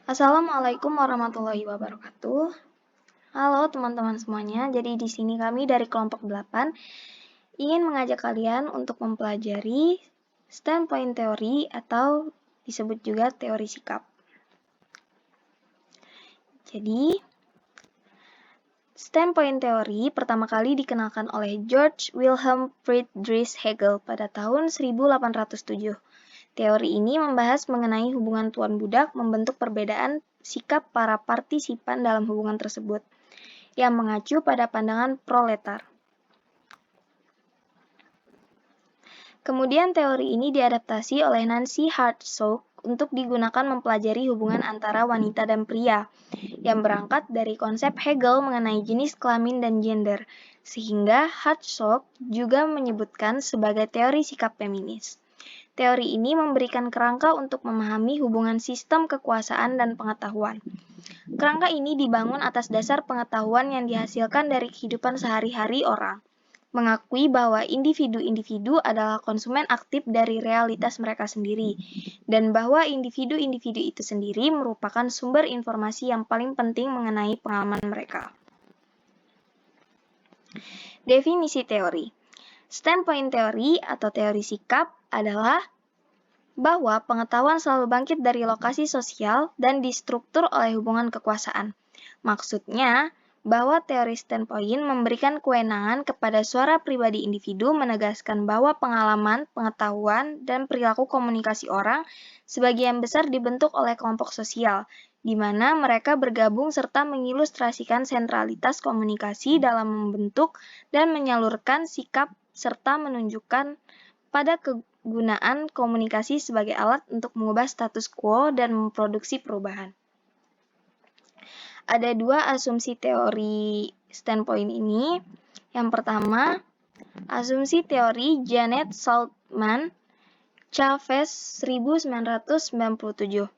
Assalamualaikum warahmatullahi wabarakatuh. Halo teman-teman semuanya. Jadi di sini kami dari kelompok 8 ingin mengajak kalian untuk mempelajari standpoint theory atau disebut juga teori sikap. Jadi standpoint theory pertama kali dikenalkan oleh George Wilhelm Friedrich Hegel pada tahun 1807. Teori ini membahas mengenai hubungan tuan budak membentuk perbedaan sikap para partisipan dalam hubungan tersebut, yang mengacu pada pandangan proletar. Kemudian teori ini diadaptasi oleh Nancy Hartsock untuk digunakan mempelajari hubungan antara wanita dan pria, yang berangkat dari konsep Hegel mengenai jenis kelamin dan gender, sehingga Hartsock juga menyebutkan sebagai teori sikap feminis. Teori ini memberikan kerangka untuk memahami hubungan sistem kekuasaan dan pengetahuan. Kerangka ini dibangun atas dasar pengetahuan yang dihasilkan dari kehidupan sehari-hari orang, mengakui bahwa individu-individu adalah konsumen aktif dari realitas mereka sendiri, dan bahwa individu-individu itu sendiri merupakan sumber informasi yang paling penting mengenai pengalaman mereka. Definisi teori. Standpoint theory atau teori sikap adalah bahwa pengetahuan selalu bangkit dari lokasi sosial dan distruktur oleh hubungan kekuasaan. Maksudnya, bahwa teori standpoint memberikan kewenangan kepada suara pribadi individu menegaskan bahwa pengalaman, pengetahuan, dan perilaku komunikasi orang sebagian besar dibentuk oleh kelompok sosial, di mana mereka bergabung serta mengilustrasikan sentralitas komunikasi dalam membentuk dan menyalurkan sikap serta menunjukkan pada kegunaan komunikasi sebagai alat untuk mengubah status quo dan memproduksi perubahan. Ada dua asumsi teori standpoint ini. Yang pertama, asumsi teori Janet Saltman Chavez 1997.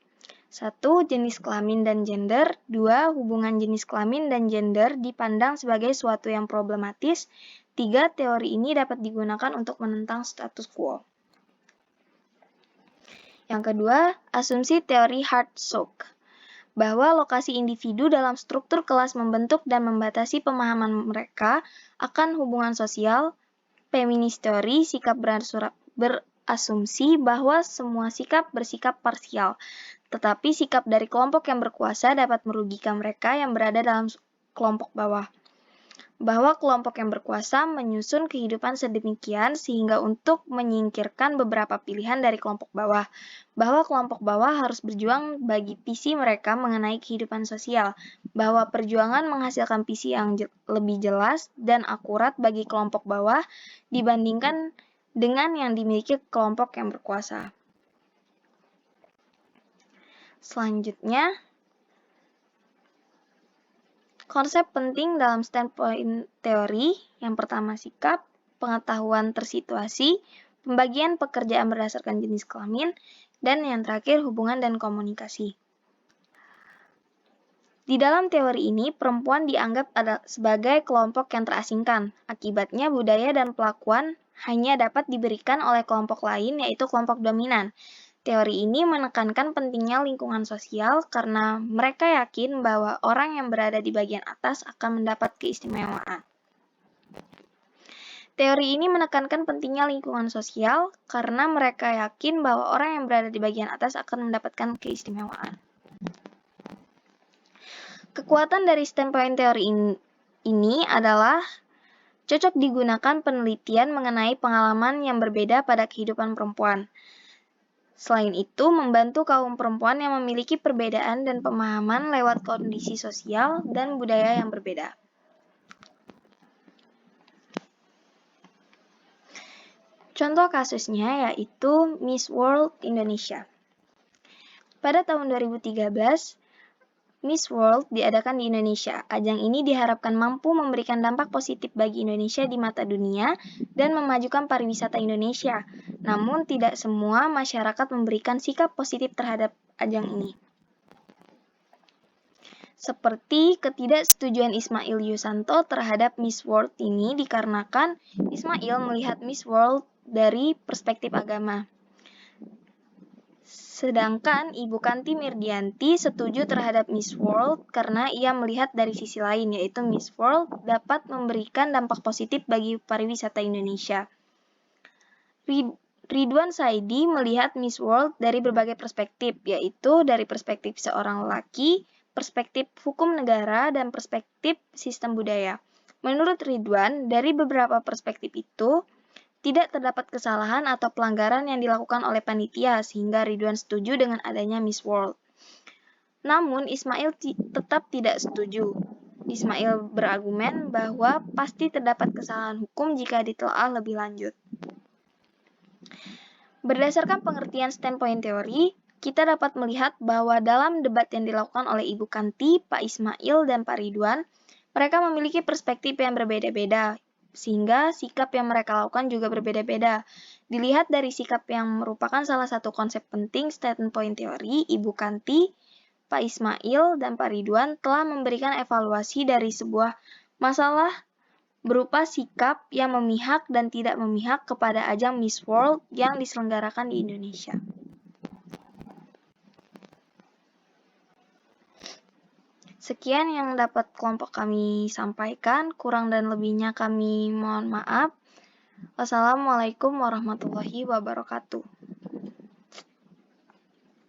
1. Jenis kelamin dan gender. 2. Hubungan jenis kelamin dan gender dipandang sebagai suatu yang problematis. 3. Teori ini dapat digunakan untuk menentang status quo. Yang kedua, asumsi teori Hartsock, bahwa lokasi individu dalam struktur kelas membentuk dan membatasi pemahaman mereka akan hubungan sosial. Feminist teori sikap berasumsi bahwa semua sikap bersikap parsial, tetapi sikap dari kelompok yang berkuasa dapat merugikan mereka yang berada dalam kelompok bawah. Bahwa kelompok yang berkuasa menyusun kehidupan sedemikian sehingga untuk menyingkirkan beberapa pilihan dari kelompok bawah. Bahwa kelompok bawah harus berjuang bagi visi mereka mengenai kehidupan sosial. Bahwa perjuangan menghasilkan visi yang lebih jelas dan akurat bagi kelompok bawah dibandingkan dengan yang dimiliki kelompok yang berkuasa. Selanjutnya, konsep penting dalam standpoint teori, yang pertama sikap, pengetahuan tersituasi, pembagian pekerjaan berdasarkan jenis kelamin, dan yang terakhir hubungan dan komunikasi. Di dalam teori ini, perempuan dianggap sebagai kelompok yang terasingkan. Akibatnya budaya dan pelakuan hanya dapat diberikan oleh kelompok lain, yaitu kelompok dominan. Teori ini menekankan pentingnya lingkungan sosial karena mereka yakin bahwa orang yang berada di bagian atas akan mendapat keistimewaan. Teori ini menekankan pentingnya lingkungan sosial karena mereka yakin bahwa orang yang berada di bagian atas akan mendapatkan keistimewaan. Kekuatan dari standpoint teori ini adalah cocok digunakan penelitian mengenai pengalaman yang berbeda pada kehidupan perempuan. Selain itu, membantu kaum perempuan yang memiliki perbedaan dan pemahaman lewat kondisi sosial dan budaya yang berbeda. Contoh kasusnya yaitu Miss World Indonesia. Pada tahun 2013, Miss World diadakan di Indonesia. Ajang ini diharapkan mampu memberikan dampak positif bagi Indonesia di mata dunia dan memajukan pariwisata Indonesia. Namun, tidak semua masyarakat memberikan sikap positif terhadap ajang ini. Seperti ketidaksetujuan Ismail Yusanto terhadap Miss World ini dikarenakan Ismail melihat Miss World dari perspektif agama. Sedangkan Ibu Kanti Mirdianti setuju terhadap Miss World karena ia melihat dari sisi lain, yaitu Miss World dapat memberikan dampak positif bagi pariwisata Indonesia. Ridwan Saidi melihat Miss World dari berbagai perspektif, yaitu dari perspektif seorang lelaki, perspektif hukum negara, dan perspektif sistem budaya. Menurut Ridwan, dari beberapa perspektif itu, tidak terdapat kesalahan atau pelanggaran yang dilakukan oleh panitia, sehingga Ridwan setuju dengan adanya Miss World. Namun, Ismail tetap tidak setuju. Ismail berargumen bahwa pasti terdapat kesalahan hukum jika ditelaah lebih lanjut. Berdasarkan pengertian standpoint teori, kita dapat melihat bahwa dalam debat yang dilakukan oleh Ibu Kanti, Pak Ismail, dan Pak Ridwan, mereka memiliki perspektif yang berbeda-beda, sehingga sikap yang mereka lakukan juga berbeda-beda. Dilihat dari sikap yang merupakan salah satu konsep penting standpoint teori, Ibu Kanti, Pak Ismail, dan Pak Ridwan telah memberikan evaluasi dari sebuah masalah berupa sikap yang memihak dan tidak memihak kepada ajang Miss World yang diselenggarakan di Indonesia. Sekian yang dapat kelompok kami sampaikan, kurang dan lebihnya kami mohon maaf. Wassalamualaikum warahmatullahi wabarakatuh.